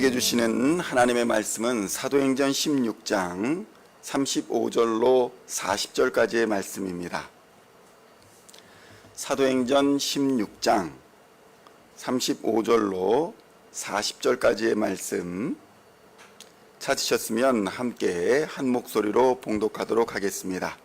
우리에게 주시는 하나님의 말씀은 사도행전 16장 35절로 40절까지의 말씀입니다. 사도행전 16장 35절로 40절까지의 말씀 찾으셨으면 함께 한 목소리로 봉독하도록 하겠습니다.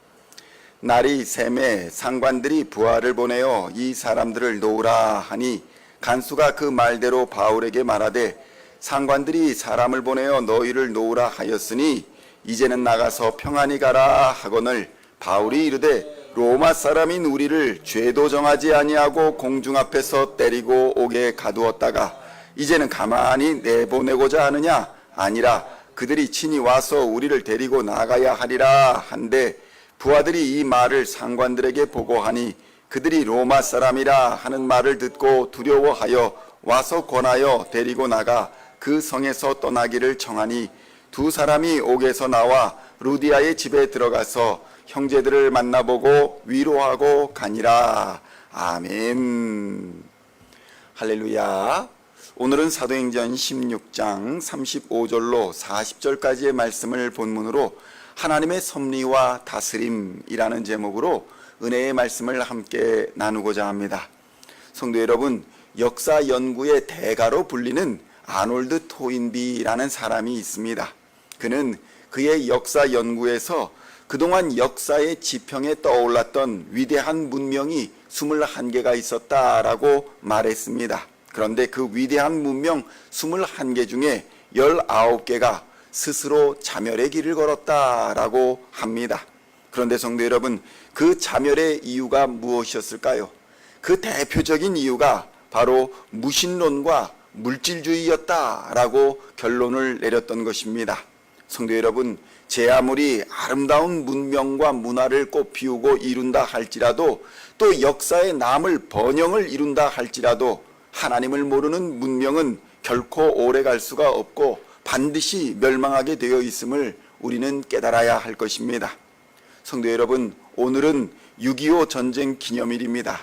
날이 샘에 상관들이 부하를 보내어 이 사람들을 놓으라 하니 간수가 그 말대로 바울에게 말하되 상관들이 사람을 보내어 너희를 놓으라 하였으니 이제는 나가서 평안히 가라 하거늘 바울이 이르되 로마 사람인 우리를 죄도 정하지 아니하고 공중 앞에서 때리고 옥에 가두었다가 이제는 가만히 내보내고자 하느냐? 아니라 그들이 친히 와서 우리를 데리고 나가야 하리라 한데 부하들이 이 말을 상관들에게 보고하니 그들이 로마 사람이라 하는 말을 듣고 두려워하여 와서 권하여 데리고 나가 그 성에서 떠나기를 청하니 두 사람이 옥에서 나와 루디아의 집에 들어가서 형제들을 만나보고 위로하고 가니라. 아멘. 할렐루야. 오늘은 사도행전 16장 35절로 40절까지의 말씀을 본문으로 하나님의 섭리와 다스림이라는 제목으로 은혜의 말씀을 함께 나누고자 합니다. 성도 여러분, 역사 연구의 대가로 불리는 아놀드 토인비라는 사람이 있습니다. 그는 그의 역사 연구에서 그동안 역사의 지평에 떠올랐던 위대한 문명이 21개가 있었다라고 말했습니다. 그런데 그 위대한 문명 21개 중에 19개가 스스로 자멸의 길을 걸었다라고 합니다. 그런데 성도 여러분, 그 자멸의 이유가 무엇이었을까요? 그 대표적인 이유가 바로 무신론과 물질주의였다라고 결론을 내렸던 것입니다. 성도 여러분, 제 아무리 아름다운 문명과 문화를 꽃 피우고 이룬다 할지라도 또 역사에 남을 번영을 이룬다 할지라도 하나님을 모르는 문명은 결코 오래 갈 수가 없고 반드시 멸망하게 되어 있음을 우리는 깨달아야 할 것입니다. 성도 여러분, 오늘은 6.25 전쟁 기념일입니다.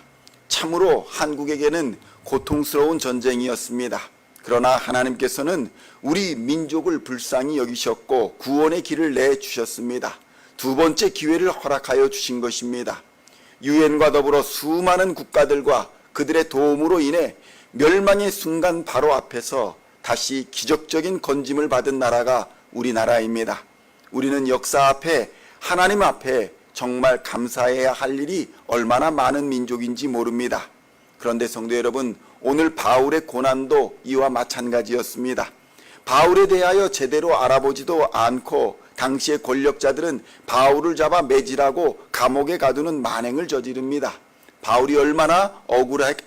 참으로 한국에게는 고통스러운 전쟁이었습니다. 그러나 하나님께서는 우리 민족을 불쌍히 여기셨고 구원의 길을 내주셨습니다. 두 번째 기회를 허락하여 주신 것입니다. 유엔과 더불어 수많은 국가들과 그들의 도움으로 인해 멸망의 순간 바로 앞에서 다시 기적적인 건짐을 받은 나라가 우리나라입니다. 우리는 역사 앞에 하나님 앞에 정말 감사해야 할 일이 얼마나 많은 민족인지 모릅니다. 그런데 성도 여러분, 오늘 바울의 고난도 이와 마찬가지였습니다. 바울에 대하여 제대로 알아보지도 않고 당시의 권력자들은 바울을 잡아 매질하고 감옥에 가두는 만행을 저지릅니다. 바울이 얼마나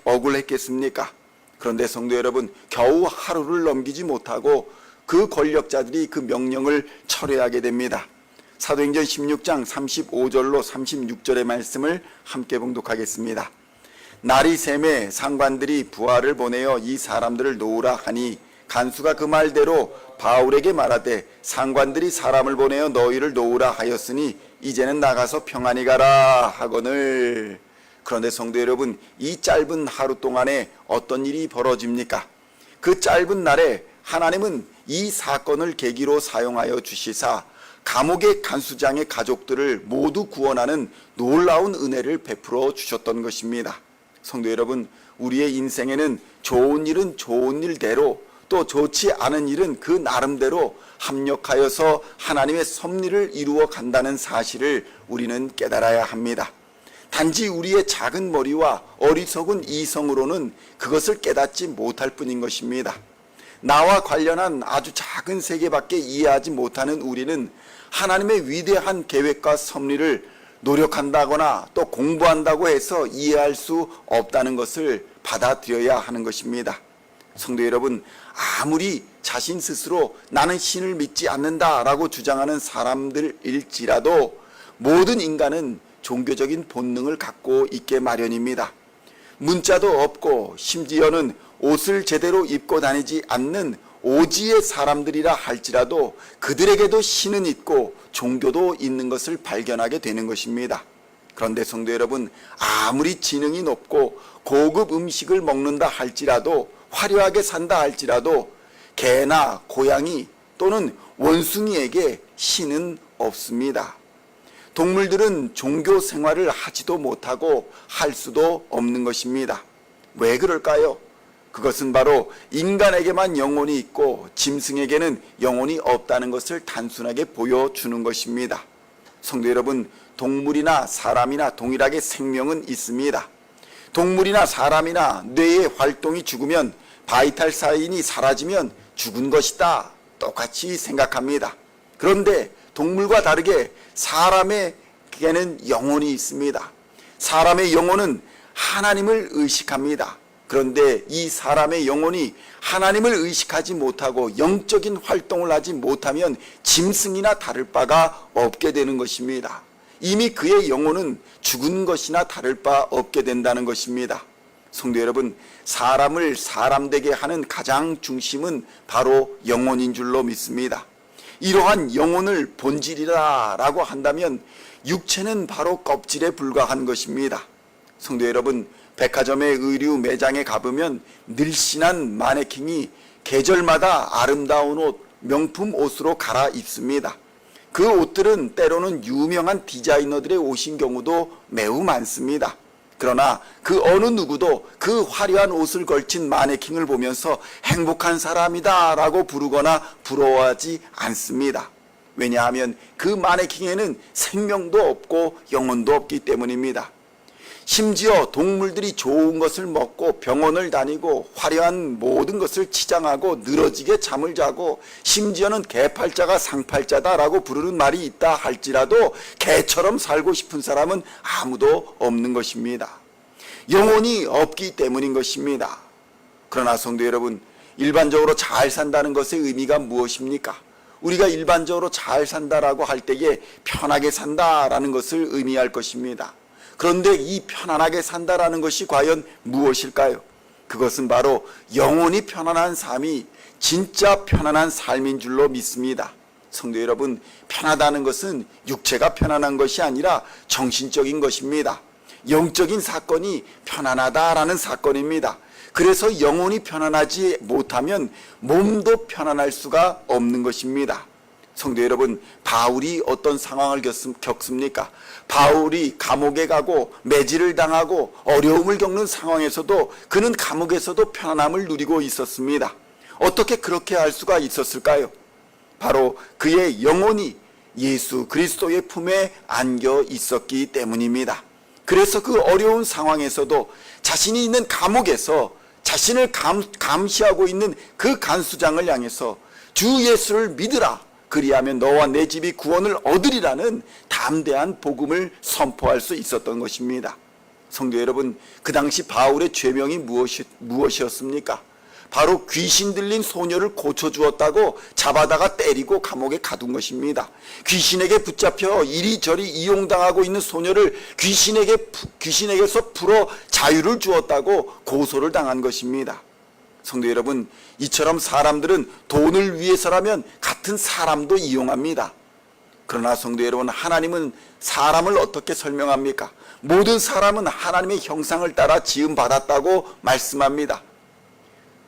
억울했겠습니까? 그런데 성도 여러분, 겨우 하루를 넘기지 못하고 그 권력자들이 그 명령을 철회하게 됩니다. 사도행전 16장 35절로 36절의 말씀을 함께 봉독하겠습니다. 날이 샘에 상관들이 부하를 보내어 이 사람들을 놓으라 하니 간수가 그 말대로 바울에게 말하되 상관들이 사람을 보내어 너희를 놓으라 하였으니 이제는 나가서 평안히 가라 하거늘. 그런데 성도 여러분, 이 짧은 하루 동안에 어떤 일이 벌어집니까? 그 짧은 날에 하나님은 이 사건을 계기로 사용하여 주시사 감옥의 간수장의 가족들을 모두 구원하는 놀라운 은혜를 베풀어 주셨던 것입니다. 성도 여러분, 우리의 인생에는 좋은 일은 좋은 일대로 또 좋지 않은 일은 그 나름대로 합력하여서 하나님의 섭리를 이루어 간다는 사실을 우리는 깨달아야 합니다. 단지 우리의 작은 머리와 어리석은 이성으로는 그것을 깨닫지 못할 뿐인 것입니다. 나와 관련한 아주 작은 세계밖에 이해하지 못하는 우리는 하나님의 위대한 계획과 섭리를 노력한다거나 또 공부한다고 해서 이해할 수 없다는 것을 받아들여야 하는 것입니다. 성도 여러분, 아무리 자신 스스로 나는 신을 믿지 않는다라고 주장하는 사람들일지라도 모든 인간은 종교적인 본능을 갖고 있게 마련입니다. 문자도 없고 심지어는 옷을 제대로 입고 다니지 않는 오지의 사람들이라 할지라도 그들에게도 신은 있고 종교도 있는 것을 발견하게 되는 것입니다. 그런데 성도 여러분, 아무리 지능이 높고 고급 음식을 먹는다 할지라도 화려하게 산다 할지라도 개나 고양이 또는 원숭이에게 신은 없습니다. 동물들은 종교 생활을 하지도 못하고 할 수도 없는 것입니다. 왜 그럴까요? 그것은 바로 인간에게만 영혼이 있고 짐승에게는 영혼이 없다는 것을 단순하게 보여주는 것입니다. 성도 여러분, 동물이나 사람이나 동일하게 생명은 있습니다. 동물이나 사람이나 뇌의 활동이 죽으면, 바이탈 사인이 사라지면 죽은 것이다, 똑같이 생각합니다. 그런데 동물과 다르게 사람에게는 영혼이 있습니다. 사람의 영혼은 하나님을 의식합니다. 그런데 이 사람의 영혼이 하나님을 의식하지 못하고 영적인 활동을 하지 못하면 짐승이나 다를 바가 없게 되는 것입니다. 이미 그의 영혼은 죽은 것이나 다를 바 없게 된다는 것입니다. 성도 여러분, 사람을 사람되게 하는 가장 중심은 바로 영혼인 줄로 믿습니다. 이러한 영혼을 본질이라고 한다면 육체는 바로 껍질에 불과한 것입니다. 성도 여러분, 백화점의 의류 매장에 가보면 늘씬한 마네킹이 계절마다 아름다운 옷, 명품 옷으로 갈아입습니다. 그 옷들은 때로는 유명한 디자이너들의 옷인 경우도 매우 많습니다. 그러나 그 어느 누구도 그 화려한 옷을 걸친 마네킹을 보면서 행복한 사람이다 라고 부르거나 부러워하지 않습니다. 왜냐하면 그 마네킹에는 생명도 없고 영혼도 없기 때문입니다. 심지어 동물들이 좋은 것을 먹고 병원을 다니고 화려한 모든 것을 치장하고 늘어지게 잠을 자고 심지어는 개팔자가 상팔자다라고 부르는 말이 있다 할지라도 개처럼 살고 싶은 사람은 아무도 없는 것입니다. 영혼이 없기 때문인 것입니다. 그러나 성도 여러분, 일반적으로 잘 산다는 것의 의미가 무엇입니까? 우리가 일반적으로 잘 산다라고 할 때에 편하게 산다라는 것을 의미할 것입니다. 그런데 이 편안하게 산다라는 것이 과연 무엇일까요? 그것은 바로 영혼이 편안한 삶이 진짜 편안한 삶인 줄로 믿습니다. 성도 여러분, 편하다는 것은 육체가 편안한 것이 아니라 정신적인 것입니다. 영적인 사건이 편안하다라는 사건입니다. 그래서 영혼이 편안하지 못하면 몸도 편안할 수가 없는 것입니다. 성도 여러분, 바울이 어떤 상황을 겪습니까? 바울이 감옥에 가고 매질을 당하고 어려움을 겪는 상황에서도 그는 감옥에서도 편안함을 누리고 있었습니다. 어떻게 그렇게 할 수가 있었을까요? 바로 그의 영혼이 예수 그리스도의 품에 안겨 있었기 때문입니다. 그래서 그 어려운 상황에서도 자신이 있는 감옥에서 자신을 감시하고 있는 그 간수장을 향해서 주 예수를 믿으라, 그리하면 너와 내 집이 구원을 얻으리라는 담대한 복음을 선포할 수 있었던 것입니다. 성도 여러분, 그 당시 바울의 죄명이 무엇이었습니까? 바로 귀신 들린 소녀를 고쳐주었다고 잡아다가 때리고 감옥에 가둔 것입니다. 귀신에게 붙잡혀 이리저리 이용당하고 있는 소녀를 귀신에게서 풀어 자유를 주었다고 고소를 당한 것입니다. 성도 여러분, 이처럼 사람들은 돈을 위해서라면 같은 사람도 이용합니다. 그러나 성도 여러분, 하나님은 사람을 어떻게 설명합니까? 모든 사람은 하나님의 형상을 따라 지음받았다고 말씀합니다.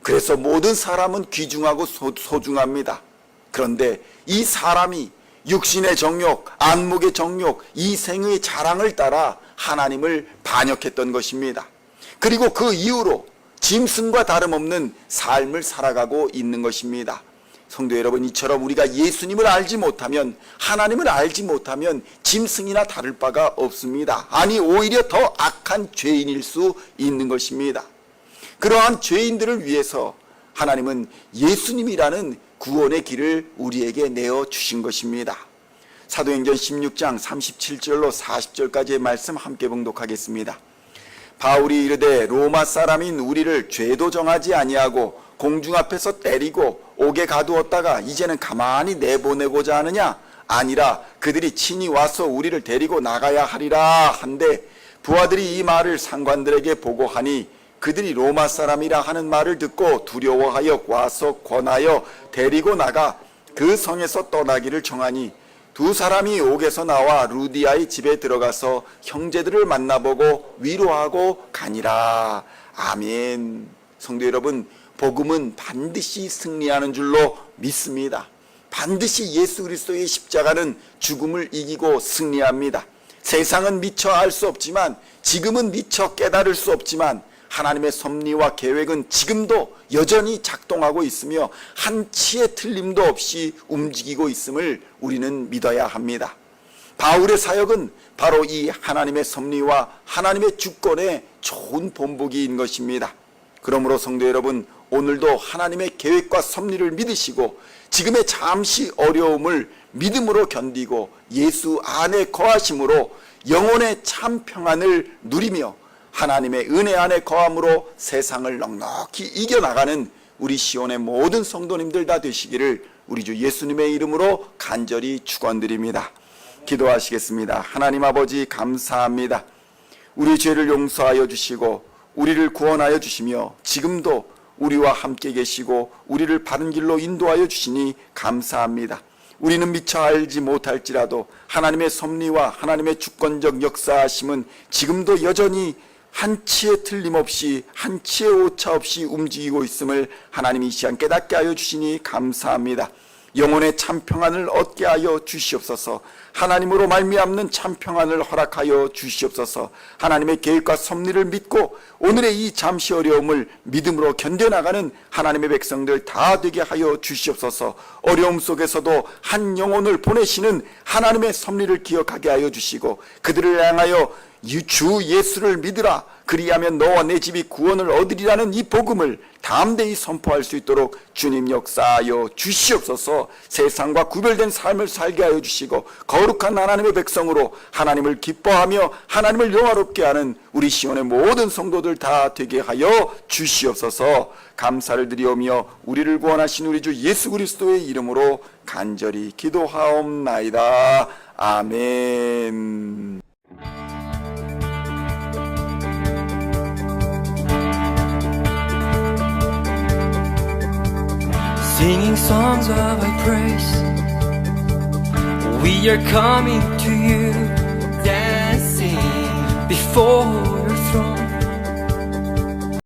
그래서 모든 사람은 귀중하고 소중합니다. 그런데 이 사람이 육신의 정욕, 안목의 정욕, 이생의 자랑을 따라 하나님을 반역했던 것입니다. 그리고 그 이후로 짐승과 다름없는 삶을 살아가고 있는 것입니다. 성도 여러분, 이처럼 우리가 예수님을 알지 못하면, 하나님을 알지 못하면 짐승이나 다를 바가 없습니다. 아니, 오히려 더 악한 죄인일 수 있는 것입니다. 그러한 죄인들을 위해서 하나님은 예수님이라는 구원의 길을 우리에게 내어주신 것입니다. 사도행전 16장 37절로 40절까지의 말씀 함께 봉독하겠습니다. 바울이 이르되 로마 사람인 우리를 죄도 정하지 아니하고 공중 앞에서 때리고 옥에 가두었다가 이제는 가만히 내보내고자 하느냐? 아니라 그들이 친히 와서 우리를 데리고 나가야 하리라 한데, 부하들이 이 말을 상관들에게 보고하니 그들이 로마 사람이라 하는 말을 듣고 두려워하여 와서 권하여 데리고 나가 그 성에서 떠나기를 정하니, 두 사람이 옥에서 나와 루디아의 집에 들어가서 형제들을 만나보고 위로하고 가니라. 아멘. 성도 여러분, 복음은 반드시 승리하는 줄로 믿습니다. 반드시 예수 그리스도의 십자가는 죽음을 이기고 승리합니다. 세상은 미처 알 수 없지만, 지금은 미처 깨달을 수 없지만 하나님의 섭리와 계획은 지금도 여전히 작동하고 있으며 한치의 틀림도 없이 움직이고 있음을 우리는 믿어야 합니다. 바울의 사역은 바로 이 하나님의 섭리와 하나님의 주권의 좋은 본보기인 것입니다. 그러므로 성도 여러분, 오늘도 하나님의 계획과 섭리를 믿으시고 지금의 잠시 어려움을 믿음으로 견디고 예수 안에 거하심으로 영혼의 참 평안을 누리며 하나님의 은혜 안에 거함으로 세상을 넉넉히 이겨나가는 우리 시온의 모든 성도님들 다 되시기를 우리 주 예수님의 이름으로 간절히 축원드립니다. 기도하시겠습니다. 하나님 아버지, 감사합니다. 우리 죄를 용서하여 주시고 우리를 구원하여 주시며 지금도 우리와 함께 계시고 우리를 바른 길로 인도하여 주시니 감사합니다. 우리는 미처 알지 못할지라도 하나님의 섭리와 하나님의 주권적 역사하심은 지금도 여전히 한치의 틀림없이 한치의 오차 없이 움직이고 있음을 하나님이 이 시간 깨닫게 하여 주시니 감사합니다. 영혼의 참 평안을 얻게 하여 주시옵소서. 하나님으로 말미암는 참 평안을 허락하여 주시옵소서. 하나님의 계획과 섭리를 믿고 오늘의 이 잠시 어려움을 믿음으로 견뎌나가는 하나님의 백성들 다 되게 하여 주시옵소서. 어려움 속에서도 한 영혼을 보내시는 하나님의 섭리를 기억하게 하여 주시고 그들을 향하여 주 예수를 믿으라, 그리하면 너와 내 집이 구원을 얻으리라는 이 복음을 담대히 선포할 수 있도록 주님 역사하여 주시옵소서. 세상과 구별된 삶을 살게 하여 주시고 거룩한 하나님의 백성으로 하나님을 기뻐하며 하나님을 영화롭게 하는 우리 시온의 모든 성도들 다 되게 하여 주시옵소서. 감사를 드리오며 우리를 구원하신 우리 주 예수 그리스도의 이름으로 간절히 기도하옵나이다. 아멘. Singing songs of thy praise, we are coming to you, dancing before